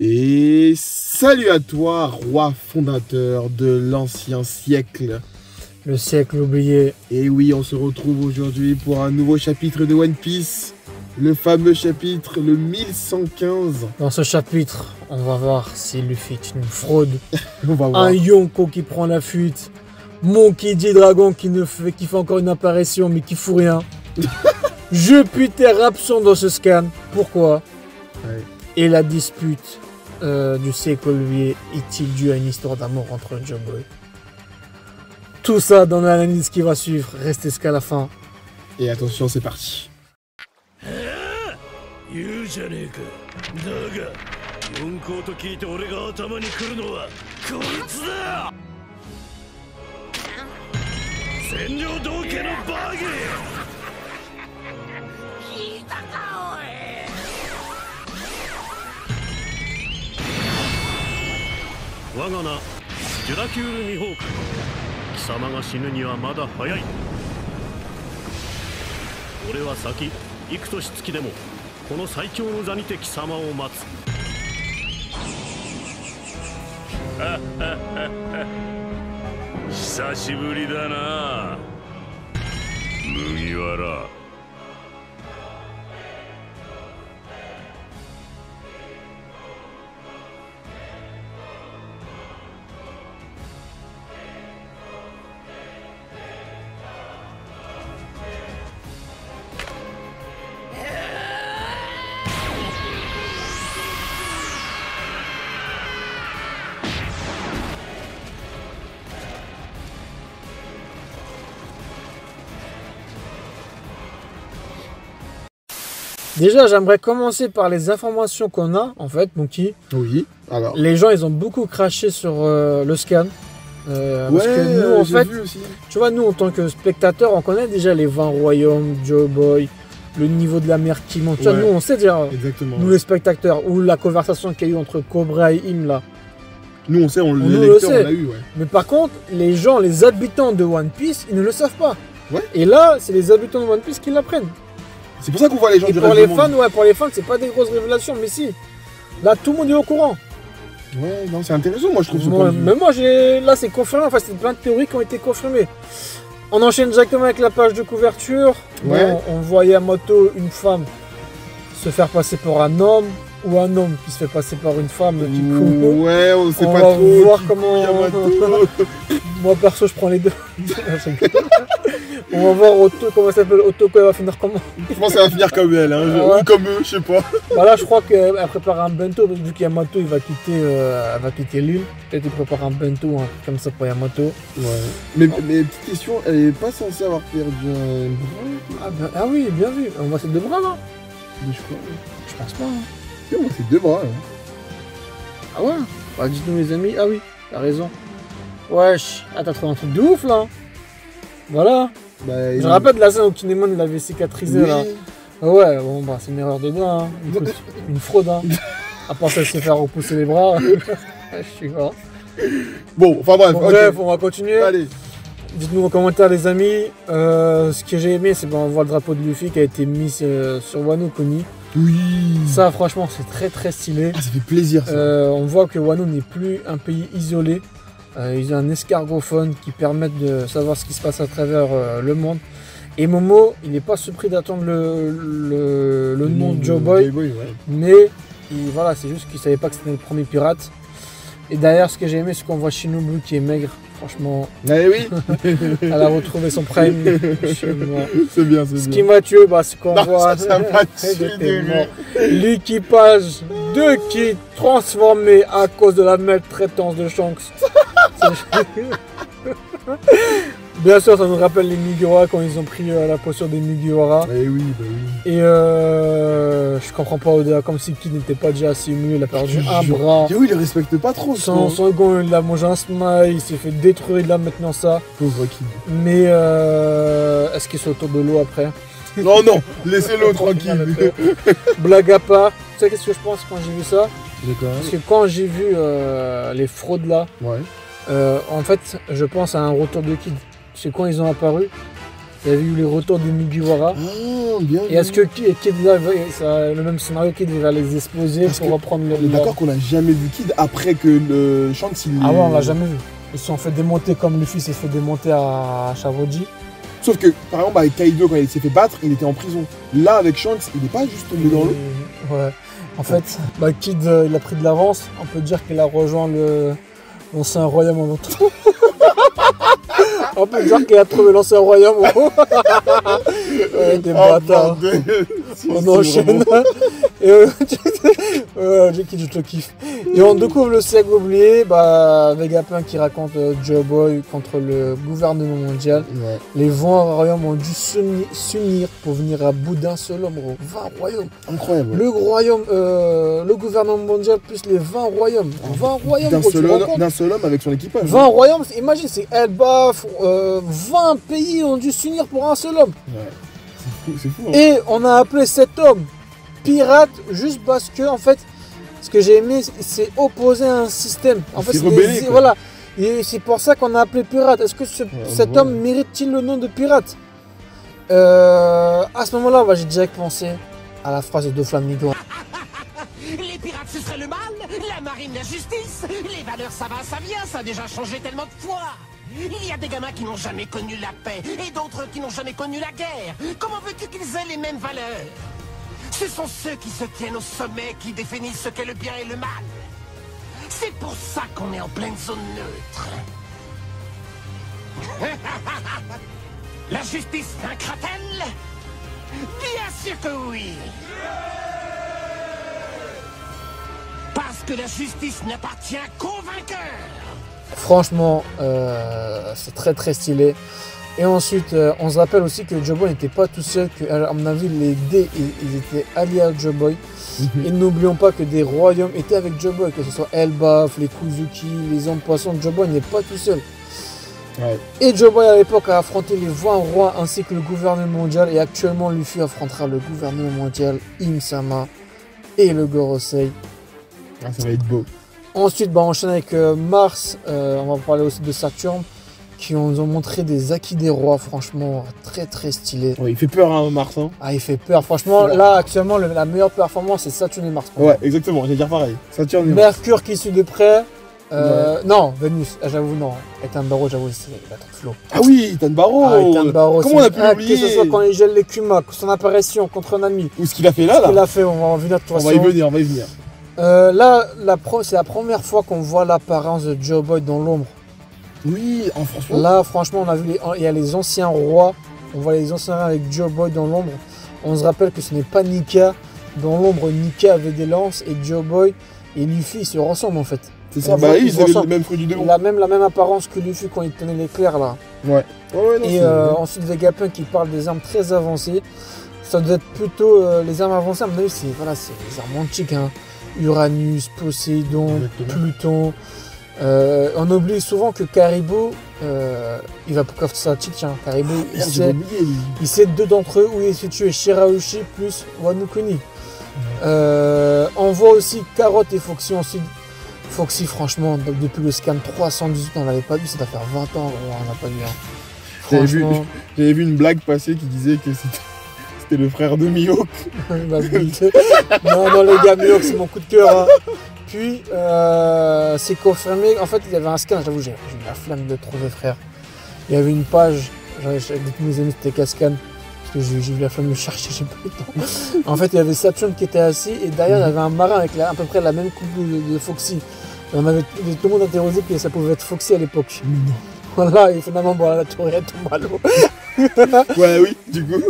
Et salut à toi, roi fondateur de l'ancien siècle. Le siècle oublié. Et oui, on se retrouve aujourd'hui pour un nouveau chapitre de One Piece. Le fameux chapitre, le 1115. Dans ce chapitre, on va voir si Luffy est une fraude. On va voir. Un Yonko qui prend la fuite. Monkey D. Dragon qui fait encore une apparition mais qui fout rien. Jupiter absent dans ce scan. Pourquoi? Ouais. Et la dispute du siècle oublié est-il dû à une histoire d'amour entre Joe Boy? Tout ça dans l'analyse qui va suivre. Restez jusqu'à la fin. Et attention, c'est parti. 言うじゃねえか。だが四皇と聞いて俺が頭に来るのはこいつだ。占領道家のバギー。聞いたかおい。我が名ジュラキュール・ミホーク。貴様が死ぬにはまだ早い。俺は先幾年月でもこの最強の座にて貴様を待つ。久しぶりだな麦わら。Déjà, j'aimerais commencer par les informations qu'on a, en fait, Monkey. Oui, alors. Les gens, ils ont beaucoup craché sur le scan. Parce que nous, en fait, tu vois, nous, en tant que spectateurs, on connaît déjà les 20 royaumes, Joe Boy, le niveau de la mer qui monte. Tu vois, nous, on sait déjà, exactement, nous les spectateurs, ou la conversation qu'il y a eu entre Cobra et Im, là. Nous, on sait, on le sait. on l'a eu, ouais. Mais par contre, les gens, les habitants de One Piece, ils ne le savent pas. Ouais. Et là, c'est les habitants de One Piece qui l'apprennent. C'est pour ça qu'on voit les gens et du pour reste les du fans, monde. ouais, pour les fans, c'est pas des grosses révélations, mais si. Là, tout le monde est au courant. Ouais, non, c'est intéressant, moi, je trouve. Mais moi, là, c'est confirmé. Enfin, c'est plein de théories qui ont été confirmées. On enchaîne directement avec la page de couverture. Ouais. Bon, on voit Yamato, une femme, se faire passer pour un homme, ou un homme qui se fait passer par une femme. Du coup, ouais, on sait on pas va trop. voir comment. Yamato. Moi, perso, je prends les deux. On va voir Otto, comment ça s'appelle, Otoko, elle va finir comment? Je pense qu'elle va finir comme elle, hein. Ouais. Ou comme eux, je sais pas. Bah là, je crois qu'elle prépare un bento, vu qu'Yamato il va quitter l'île. Peut-être qu'il prépare un bento, un truc comme ça pour Yamato. Ouais. Mais petite question, elle est pas censée avoir perdu un bras? Ah oui, bien vu. On voit ses deux bras là? Mais je crois. Je pense pas. Hein. Si, on voit ses deux bras, là. Ah ouais? Bah dites-nous les amis. Ah oui, t'as raison. Wesh, ah t'as trouvé un truc de ouf là. Voilà. Bah, Je me rappelle de la scène où Kinemon l'avait cicatrisé là. Ah ouais, bon bah c'est une erreur de gars, hein. Écoute, une fraude hein. À part ça, se faire repousser les bras. Je suis mort. Bon, enfin bref. Bon, Okay. bref, on va continuer. Allez. Dites-nous en commentaire les amis. Ce que j'ai aimé, c'est qu'on voit le drapeau de Luffy qui a été mis sur Wano Kuni. Oui. Ça franchement c'est très très stylé. Ah, ça fait plaisir ça. On voit que Wano n'est plus un pays isolé. Ils ont un escargophone qui permet de savoir ce qui se passe à travers le monde. Et Momo, il n'est pas surpris d'attendre le nom de Joe Boy, ouais. mais voilà, c'est juste qu'il ne savait pas que c'était le premier pirate. Et derrière, ce que j'ai aimé, c'est qu'on voit Shinobu qui est maigre. Franchement, Eh oui. elle a retrouvé son prime. C'est bien, c'est Ce bien. qui m'a tué, bah, c'est qu'on Non, voit ça m'a tué de rire. l'équipage de Kid transformé à cause de la maltraitance de Shanks. Bien sûr, ça nous rappelle les Mugiwara quand ils ont pris la potion des Mugiwara. Eh oui, bah oui. Et je comprends pas Oda, comme si Kid n'était pas déjà assez mieux, il a perdu un bras. Et oui, il le respecte pas trop, Son second, il a mangé un smile, il s'est fait détruire là maintenant ça. Pauvre Kid. Mais est-ce qu'il saute autour de l'eau après? Non, non, laissez-le tranquille. Blague à part, tu sais qu'est-ce que je pense quand j'ai vu ça? D'accord. Parce que quand j'ai vu les fraudes là, Ouais. en fait, je pense à un retour de Kid. C'est quand ils ont apparu. Il y avait eu les retours de Mugiwara. Ah, bien. Et est-ce que Kid là, le même scénario, Kid va les exploser Parce pour que reprendre le. On est d'accord qu'on n'a jamais vu Kid après que le Shanks il. Ah ouais, on l'a jamais vu. Ils se sont fait démonter comme Luffy s'est fait démonter à Shavoji. Sauf que, par exemple, avec Kaido, quand il s'est fait battre, il était en prison. Là, avec Shanks, il n'est pas juste tombé dans l'eau. Ouais. En fait, Kid, il a pris de l'avance. On peut dire qu'il a rejoint l'ancien royaume en autre. On peut dire qu'il a trouvé l'ancien royaume. Ouais, des bâtards. On enchaîne. Et je te kiffe. Et on découvre le siècle oublié, Vegapunk qui raconte Joe Boy contre le gouvernement mondial. Ouais. Les 20 royaumes ont dû s'unir pour venir à bout d'un seul homme, gros. 20 royaumes. Incroyable. Le gouvernement mondial plus les 20 royaumes. 20 royaumes, gros, d'un seul homme avec son équipage. 20 royaumes, imagine, c'est Elbaf, 20 pays ont dû s'unir pour un seul homme. Ouais. C'est fou. Hein. Et on a appelé cet homme pirate juste parce que, en fait, ce que j'ai aimé, c'est opposer à un système. En fait, c'est rebellé, voilà. Et c'est pour ça qu'on a appelé pirate. Est-ce que cet homme mérite-t-il le nom de pirate? À ce moment-là, j'ai direct pensé à la phrase de Doflamingo. Les pirates, ce serait le mal, la marine, la justice, les valeurs, ça va, ça vient, ça a déjà changé tellement de fois. Il y a des gamins qui n'ont jamais connu la paix et d'autres qui n'ont jamais connu la guerre. Comment veux-tu qu'ils aient les mêmes valeurs? Ce sont ceux qui se tiennent au sommet qui définissent ce qu'est le bien et le mal. C'est pour ça qu'on est en pleine zone neutre. La justice vaincra-t-elle? Bien sûr que oui. Parce que la justice n'appartient qu'aux vainqueurs. Franchement, c'est très très stylé. Et ensuite, on se rappelle aussi que Joe Boy n'était pas tout seul, que, à mon avis, les dés, ils étaient alliés à Joe Boy. Et n'oublions pas que des royaumes étaient avec Joe Boy, que ce soit Elbaf, les Kuzuki, les hommes poissons. Joe Boy n'est pas tout seul. Ouais. Et Joe Boy à l'époque a affronté les 20 rois ainsi que le gouvernement mondial. Et actuellement, Luffy affrontera le gouvernement mondial, Im-sama et le Gorosei. Ah, ça va être beau. Ensuite, on enchaîne avec Mars. On va parler aussi de Saturne, qui nous ont montré des acquis des rois, franchement, très très stylé. Ouais, il fait peur, hein, Mars. Hein. Ah, il fait peur. Franchement, là, actuellement, la meilleure performance, c'est Saturne et Mars. Ouais, exactement, j'allais dire pareil. Saturne et Mars. Mercure qui suit de près. Non, Vénus, j'avoue, non. Ethan Barrow, j'avoue, il a trop de flow. Ah oui, Ethan Barrow. Ethan Barrow, comment on a pu l'oublier? Que ce soit quand il gèle les Kuma, son apparition contre un ami. Ou ce qu'il a fait là, Ce qu'il a fait, on va on va y venir, on va y venir. Là, c'est la première fois qu'on voit l'apparence de Joe Boy dans l'ombre. Oui, franchement. Là, franchement, on a vu il y a les anciens rois. On voit les anciens rois avec Joe Boy dans l'ombre. On se rappelle que ce n'est pas Nika. Dans l'ombre, Nika avait des lances et Joe Boy et Luffy ils se ressemblent en fait. C'est ça, bah oui, ils avaient le même fruit du démon. Il a même la même apparence que Luffy quand il tenait l'éclair là. Ouais. Ouais, non, et ensuite, Vegapunk qui parle des armes très avancées. Ça doit être plutôt les armes avancées. À mon avis, c'est les armes antiques. Hein. Uranus, Poséidon, Pluton. On oublie souvent que Caribou, il va pour Kafsati, tiens, Caribou, il sait deux d'entre eux où il est situé, Shirahoshi plus Wano Kuni. On voit aussi Carotte et Foxy ensuite. Foxy, franchement, depuis le scan 318, on l'avait pas vu, ça doit faire 20 ans, on n'a pas vu. Hein. J'avais vu une blague passer qui disait que c'était le frère de Mihawk. Non, les gars, Mihawk, c'est mon coup de cœur. Hein. Puis, c'est confirmé. En fait, il y avait un scan, j'avoue, j'ai eu la flamme de le trouver, frère. Il y avait une page, avec tous mes amis, c'était Cascan. Parce que j'ai eu la flamme de le chercher, j'ai pas eu le temps. En fait, il y avait Saturne qui était assis, et derrière, il y avait un marin avec à peu près la même coupe de Foxy. Et on avait tout le monde interrogé que ça pouvait être Foxy à l'époque. Voilà, et finalement, la tour est tombée à l'eau. Ouais, oui, du coup.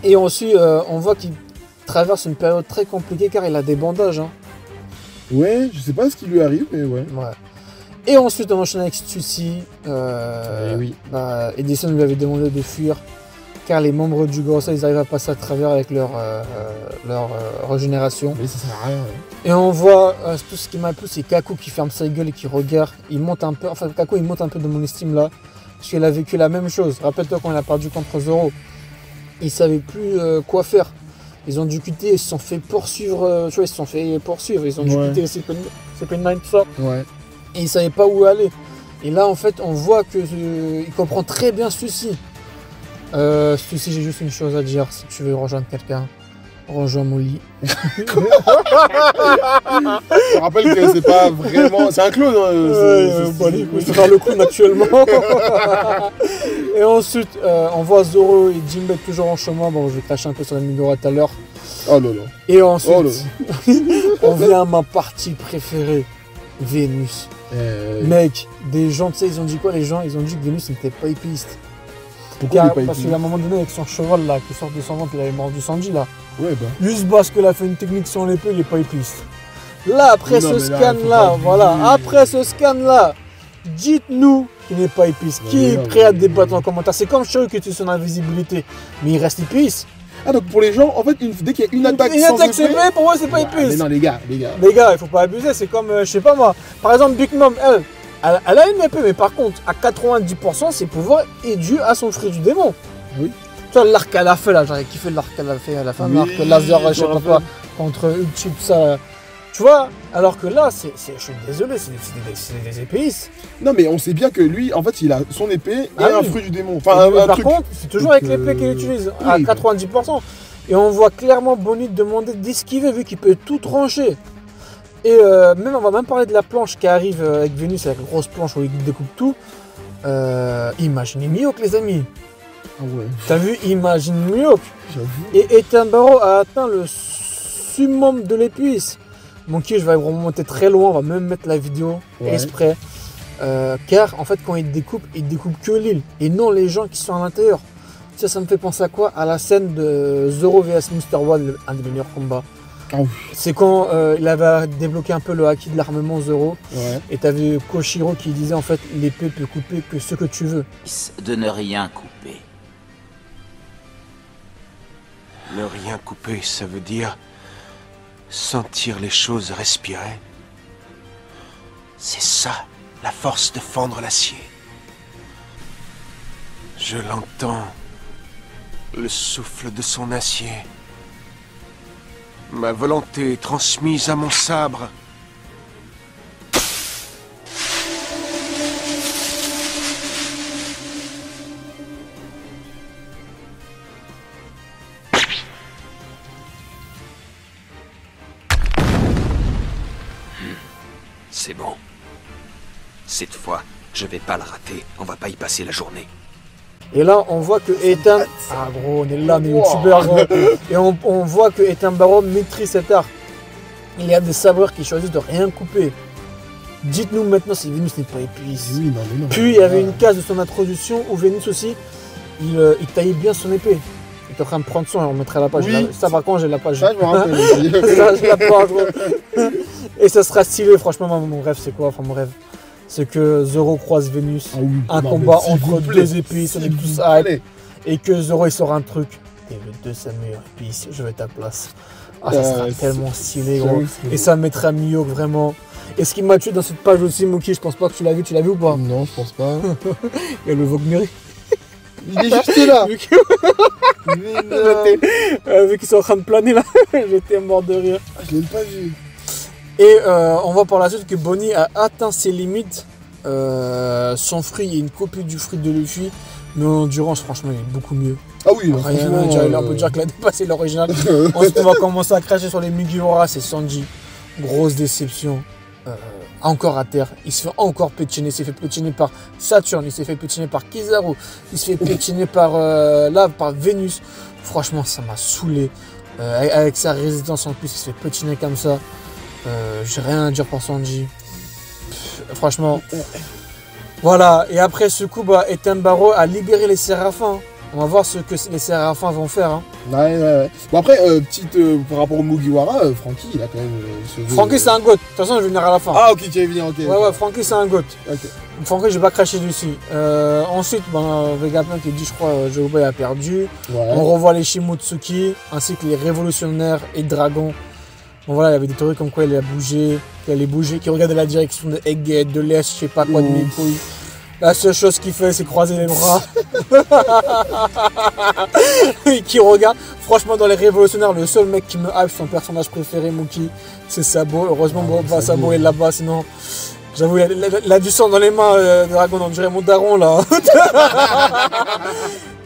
Et ensuite, on voit qu'il traverse une période très compliquée car il a des bandages. Hein. Ouais, je sais pas ce qui lui arrive, mais ouais. Et ensuite, on enchaîne avec Stussy. Oui. Edison lui avait demandé de fuir car les membres du Gorosei, ils arrivent à passer à travers avec leur régénération. Mais ça sert à rien. Ouais. Et on voit, tout ce qui m'a plu, c'est Kaku qui ferme sa gueule et qui regarde. Il monte un peu, enfin Kaku il monte un peu de mon estime là. Parce qu'il a vécu la même chose. Rappelle-toi quand il a perdu contre Zoro. Il savait plus quoi faire. Ils ont dû quitter, ils se sont fait poursuivre. Tu vois, ils se sont fait poursuivre. Ils ont dû quitter CP9, tout ça. Ouais. Et ils savaient pas où aller. Et là, en fait, on voit qu'il comprend très bien ceci. Si j'ai juste une chose à dire, si tu veux rejoindre quelqu'un, rejoins mon lit. Je te rappelle que c'est pas vraiment. C'est un clone. Je peux faire le clown actuellement. Et ensuite, on voit Zoro et Jinbei toujours en chemin. Bon, je vais cracher un peu sur la Migora tout à l'heure. Oh là là. Et ensuite, on vient à ma partie préférée, Vénus. Mec, des gens, tu sais, ils ont dit quoi les gens? Ils ont dit que Vénus n'était pas épiste. Pourquoi Parce qu'à un moment donné, avec son cheval là, qui sort de son ventre, il avait mordu Sanji là. Ouais, bah. Juste parce qu'elle a fait une technique sans l'épée, il est pas épiste. Là, après ce scan là, voilà, après ce scan là, dites-nous qu'il n'est pas épiste. Qui est prêt à débattre en commentaire? C'est comme Shiro qui est son invisibilité, mais il reste épiste. Ah, donc pour les gens, en fait, dès qu'il y a une attaque sans c'est épée, pour moi, c'est pas épiste. Mais non, les gars. Les gars, il faut pas abuser. C'est comme, je sais pas moi, par exemple, Big Mom, elle a une épée, mais par contre, à 90%, ses pouvoirs est dû à son fruit du démon. Oui. Tu vois, l'arc qu'elle a fait là, j'avais kiffé l'arc qu'elle a fait à la fin, l'arc laser, je sais pas quoi, contre Uchi, tout ça. Tu vois, alors que là, je suis désolé, c'est des épéistes. Non, mais on sait bien que lui, en fait, il a son épée et un fruit du démon. Enfin, par contre, c'est toujours avec l'épée qu'il utilise, à 90%. Et on voit clairement Bonnie demander d'esquiver, vu qu'il peut tout trancher. Et même, on va même parler de la planche qui arrive avec Vénus, avec la grosse planche où il découpe tout. Imaginez Mihawk, les amis. Ah ouais. T'as vu, imagine Mihawk. J'avoue. Et Ethan Barrow a atteint le summum de l'épuise. Mon qui, je vais remonter très loin, on va même mettre la vidéo exprès. Car en fait, quand il découpe que l'île et non les gens qui sont à l'intérieur. Ça me fait penser à quoi? À la scène de Zoro vs Mr. One, un des meilleurs combats. Oh. C'est quand il avait débloqué un peu le haki de l'armement Zoro. Ouais. Et t'avais Koshiro qui disait en fait l'épée peut couper que ce que tu veux. De ne rien couper. Ne rien couper, ça veut dire sentir les choses respirer. C'est ça, la force de fendre l'acier. Je l'entends, le souffle de son acier. Ma volonté transmise à mon sabre. C'est bon. Cette fois, je vais pas la rater. On va pas y passer la journée. Et là, on voit que Ethan... Ah gros, on est là, on est youtubeurs, gros. Et on voit que Ethan Barrow maîtrise cet art. Il y a des sabreurs qui choisissent de rien couper. Dites-nous maintenant si Vénus n'est pas épuisé. Oui, non. Puis il y avait une case de son introduction où Vénus aussi, il taillait bien son épée. Il était en train de prendre son, on mettra la page. Oui. Ça par contre, j'ai la page. Ça, je me rappelle. Ça, j'ai la page, gros. Et ça sera stylé, franchement, mon rêve, c'est quoi? Enfin, mon rêve, c'est que Zoro croise Vénus. Ah oui, un non, combat mais entre deux épices, on est tous hype. Et que Zoro il sort un truc. T'es le deux meilleur épice, je veux ta place. Ah, ça sera tellement stylé, gros. Et ça mettra Mihawk vraiment. Et ce qui m'a tué dans cette page aussi, Mookie, je pense pas que tu l'as vu ou pas? Non, je pense pas. Il y a le Vogue Il est juste là. Vu qu'ils sont en train de planer là, j'étais mort de rire. Ah, je l'ai pas vu. Et on voit par la suite que Bonnie a atteint ses limites. Son fruit est une copie du fruit de Luffy, mais en endurance, franchement, il est beaucoup mieux. Ah oui, Rien à dire, on peut dire qu'il a dépassé l'original. Ensuite, on va commencer à cracher sur les Mugiwara, c'est Sanji. Grosse déception. Encore à terre, il se fait encore pétiner, il s'est fait pétiner par Saturne, il s'est fait pétiner par Kizaru, il se fait pétiner par Vénus. Franchement, ça m'a saoulé. Avec sa résistance en plus, il se fait pétiner comme ça. J'ai rien à dire pour Sanji. Franchement. Voilà, et après ce coup, Ethan Barrow a libéré les Séraphins. On va voir ce que les Séraphins vont faire. Hein. Ouais. Bon après, par rapport au Mugiwara, Franky, il a quand même... Franky, c'est un goat. De toute façon, je vais venir à la fin. Ah ok, tu vas venir, ok. Ouais, Franky, c'est un goat. Okay. Franky, je vais pas cracher dessus. Ensuite, Vegapunk qui dit, je crois, Joe a perdu. Ouais. On revoit les Shimotsuki, ainsi que les révolutionnaires et dragons. Bon voilà, il y avait des théories comme quoi il allait bouger, qui regardait la direction de Egghead, de l'Est, je sais pas quoi, de mes couilles. La seule chose qu'il fait, c'est croiser les bras. Et qui regarde. Franchement, dans les révolutionnaires, le seul mec qui me hype, son personnage préféré, Mookie, c'est Sabo. Heureusement, Sabo est là-bas, sinon... J'avoue, il a du sang dans les mains, Dragon, on dirait mon daron, là.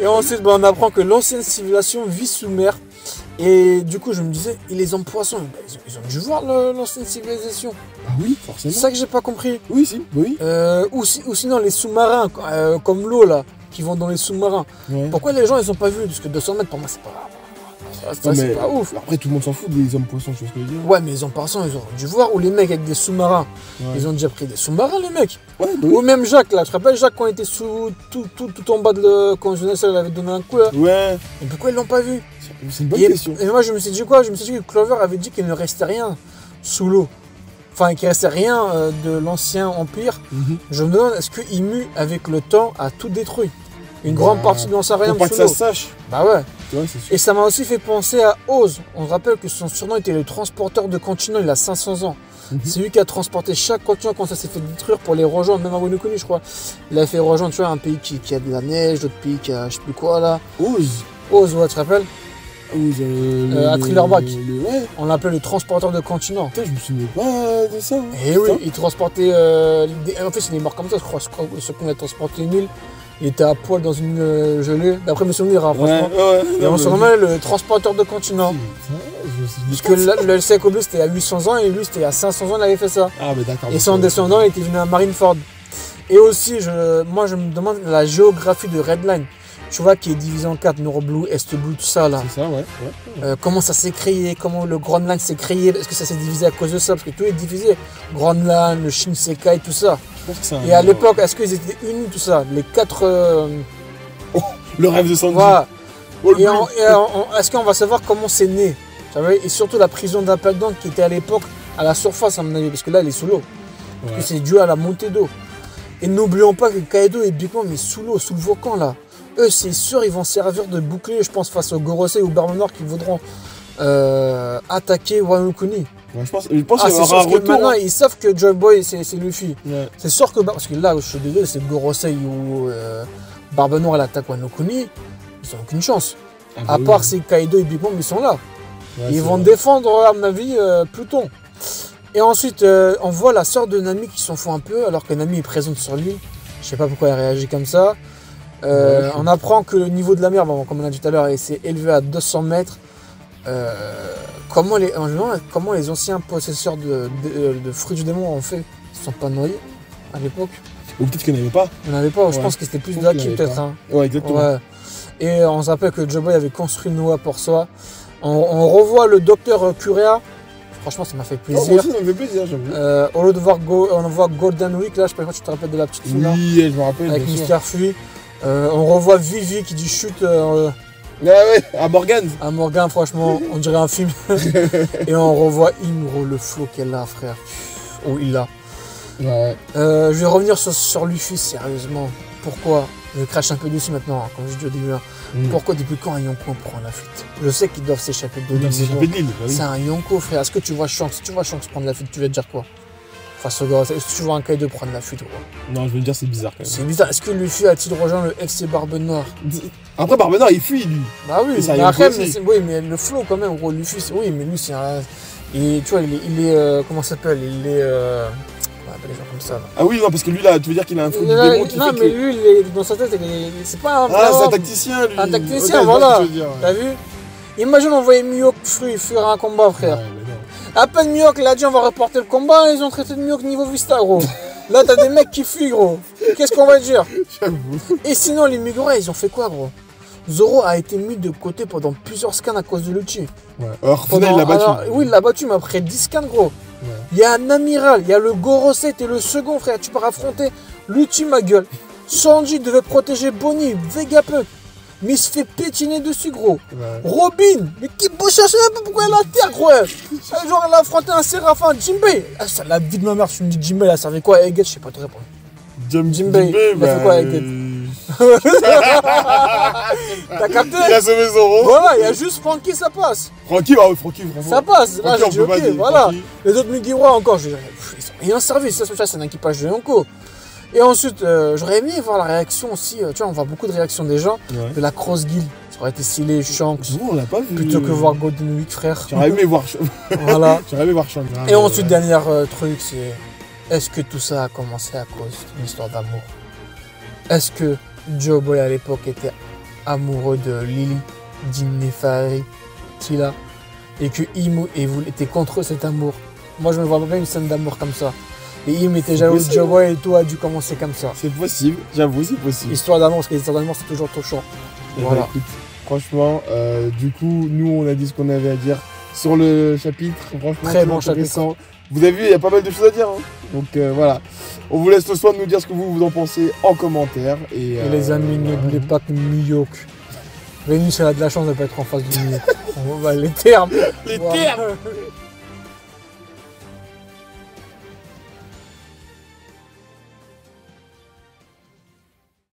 Et ensuite, on apprend que l'ancienne civilisation vit sous mer. Et du coup, je me disais, et les hommes poissons, ils ont dû voir l'ancienne civilisation. Ah oui, C'est forcément. ça que j'ai pas compris. Oui, si, oui. Ou sinon, les sous-marins, comme l'eau, là, qui vont dans les sous-marins. Ouais. Pourquoi les gens, ils ont pas vu? Parce que 200 mètres, pour moi, c'est pas... Non, c'est mais pas ouf. Après, tout le monde s'en fout des hommes poissons, je sais ce que je veux dire. Ouais, mais les hommes poissons, ils ont dû voir. Ou les mecs avec des sous-marins. Ouais. Ils ont déjà pris des sous-marins, les mecs. Ouais, bah Ou oui. même Jacques, là. Tu te rappelles Jacques quand il était tout en bas de quand Jonas il avait donné un coup, là. Ouais, Et pourquoi ils l'ont pas vu? c'est une bonne Et question. moi, je me suis dit quoi? Je me suis dit que Clover avait dit qu'il ne restait rien sous l'eau. Enfin, qu'il ne restait rien de l'ancien empire. Mhm. Je me demande, est-ce que Imu, avec le temps, a tout détruit? Une grande partie de l'ancien Faut pas que sous ça l'eau. se sache. Bah ouais. Ouais, c'est sûr. Et ça m'a aussi fait penser à Oz. On se rappelle que son surnom était le transporteur de continents, il a 500 ans. Mhm. C'est lui qui a transporté chaque continent quand ça s'est fait détruire pour les rejoindre, même à Wano Kuni, je crois. Il a fait rejoindre, tu vois, un pays qui a de la neige, d'autres pays qui a je sais plus quoi là. Ose. Oz, ouais, tu te rappelles? Ose. À Thrillerback. Ouais. On l'appelait le transporteur de continents. Putain, je me souvenais pas de ça. Et oui, Putain. il transportait. En fait, il est mort comme ça, je crois. Ce qu'on a transporté une île. Il était à poil dans une gelée. D'après mes souvenirs, hein, Ouais, franchement. ouais. Et on se remet le transporteur de continents. Parce que le Seikobu c'était à 800 ans et lui c'était à 500 ans il avait fait ça. Ah, mais d'accord. Et son descendant il était venu à Marineford. Et aussi, moi je me demande la géographie de Redline. Tu vois qui est divisé en 4, Nord Blue, Est Blue, tout ça là. C'est ça, ouais. Ouais. Comment ça s'est créé, comment le Grand Line s'est créé, est-ce que ça s'est divisé à cause de ça? Parce que tout est divisé. Grand Line, le Shinsekai, tout ça. Je pense que c'est un- Et à l'époque, est-ce qu'ils étaient unis, tout ça? Les 4... Le rêve de Sandy. voilà. Oh, le Et, bleu. est-ce qu'on va savoir comment c'est né? Tu vois? Et surtout la prison d'Appledon qui était à l'époque à la surface à mon avis, parce que là elle est sous l'eau. Parce que Ouais. c'est dû à la montée d'eau. Et n'oublions pas que Kaido et Big Mom mais sous l'eau, sous le volcan là. Eux c'est sûr ils vont servir de bouclier, je pense, face aux Gorosei ou Barbe Noire qui voudront attaquer Wano Kuni. Ouais, je pense Ah qu'il y c'est aura sûr un parce que retour. maintenant Hein. ils savent que Joy Boy c'est Luffy. Ouais. C'est sûr que parce que là je suis désolé, c'est Gorosei ou Barbe Noire elle attaque Wano Kuni, ils ont aucune chance. Ah, bah À oui. part si Kaido et Big Mom ils sont là. Ouais, Ils c'est vont vrai. défendre, à mon avis, Pluton. Et ensuite, on voit la sœur de Nami qui s'en fout un peu, alors que Nami est présente sur l'île. Je sais pas pourquoi elle réagit comme ça. Ouais, on apprend que le niveau de la mer, bon, comme on a dit tout à l'heure, il s'est élevé à 200 mètres. Comment les anciens possesseurs de fruits du démon ont fait? Ils ne sont pas noyés à l'époque. Ou peut-être qu'il n'y en avait pas. On n'avait pas, je Ouais. pense que c'était plus Je de pense qu'il y Haki avait peut-être. pas. Hein. Ouais, exactement. Ouais. Et on se rappelle que Joboy avait construit Noah pour soi. On revoit le docteur Curea. Franchement, ça m'a fait Oh, moi plaisir. aussi, ça me fait plaisir, j'avoue. Au lieu de voir on voit Golden Week, là, je sais pas si tu te rappelles de la petite fille là, Oui, je me rappelle. avec bien sûr. Mister Fui. On revoit Vivi qui dit chute Ouais, ouais, à Morgane. à Morgan, franchement, on dirait un film. Et on revoit Imro, le flow qu'elle a, frère. Oh, il l'a. Ouais. Je vais revenir sur Luffy, sérieusement. Pourquoi? Je crache un peu dessus maintenant, hein, comme je dis au début. Hein. Pourquoi depuis quand un Yonko prend la fuite? Je sais qu'ils doivent s'échapper de Il doit l'île. mais s'échapper bon, de l'île. bah oui. c'est un Yonko, frère. Est-ce que tu vois Shanks? Si tu vois Shanks prendre la fuite, tu vas te dire quoi? Face au gars, est-ce que tu vois un Kaido prendre la fuite, gros? Non, je veux dire, c'est bizarre quand même. C'est bizarre. Est-ce que Luffy a-t-il rejoint le FC Barbe Noire? Après, Barbe Noire, il fuit, lui. Bah oui, Mais c'est un mais Yonko après, aussi. oui, mais le flow quand même, gros. Luffy, oui, mais lui, c'est un. Et tu vois, il est comment ça s'appelle? Il est. On va appeler les gens comme ça. Là. Ah oui, non, parce que lui, là, tu veux dire qu'il a un fruit du Non, démon qui fait mais que... lui, il est, dans sa tête, c'est pas un. Ah, c'est un vraiment- tacticien, lui. Un tacticien, Ok, je vois voilà. ce que tu veux dire, ouais. T'as vu? Imagine on voyait Mihawk faire un combat, frère. Ouais, mais non. À peine Mihawk l'a dit on va reporter le combat, ils ont traité de Mihawk niveau Vista, gros. Là, t'as des mecs qui fuient, gros. Qu'est-ce qu'on va dire? J'avoue. Et sinon, les Migura, ils ont fait quoi, gros? Zoro a été mis de côté pendant plusieurs scans à cause de Lucci. Ouais. Alors, au final, il l'a battu. Alors, oui, il l'a battu, mais après 10 scans, gros. Ouais. Il y a un amiral, il y a le Gorosei, t'es le second, frère. Tu peux affronter Lucci, ma gueule. Sanji devait protéger Bonnie, Vegapunk. Mais il se fait pétiner dessus, gros. Ouais. Robin, mais qui peut chercher un peu pourquoi elle a la terre, gros. Genre, elle a affronté un Séraphin, Jinbei. Ah, ça, la vie de ma mère, tu me dis Jinbei, elle a servi quoi à Egghead? Je sais pas te répondre. Jinbei, il a fait quoi avec T'as capté? Il a sauvé Zoro. Voilà, il y a juste Frankie, ça passe. Francky, ah oui, Francky, vraiment. Ça passe. Là, Francky, j'ai on dit peut ok, pas dire, voilà. Francky. Les autres Mugiwara encore, je dis, ils ont rien servi. Ça, c'est un équipage de Yonko. Et ensuite, j'aurais aimé voir la réaction aussi. Tu vois, on voit beaucoup de réactions des gens Ouais. de la Cross Guild. Ça aurait été stylé, Shanks. Non, on l'a pas vu. Plutôt que voir Golden Week, frère. J'aurais aimé voir Voilà. J'aurais aimé voir Shank. Et ensuite, dernier truc, c'est est-ce que tout ça a commencé à cause d'une histoire d'amour? Est-ce que Joe Boy à l'époque était amoureux de Lily, d'Inefari, Tila, et que Im était contre cet amour. Moi, je me vois bien une scène d'amour comme ça. Et Im était jaloux de Joe et tout a dû commencer comme ça. C'est possible, j'avoue, c'est possible. Histoire d'amour, parce que les histoires d'amour, c'est toujours touchant. Voilà. Écoute, franchement, du coup, nous, on a dit ce qu'on avait à dire sur le chapitre. Franchement, Très bon intéressant. Vous avez vu, il y a pas mal de choses à dire. Hein. Donc voilà. On vous laisse le soin de nous dire ce que vous en pensez en commentaire. Et les amis, n'oubliez pas que Miyok. Vénus, elle a de la chance de ne pas être en face de Miyok. Les termes. Les termes.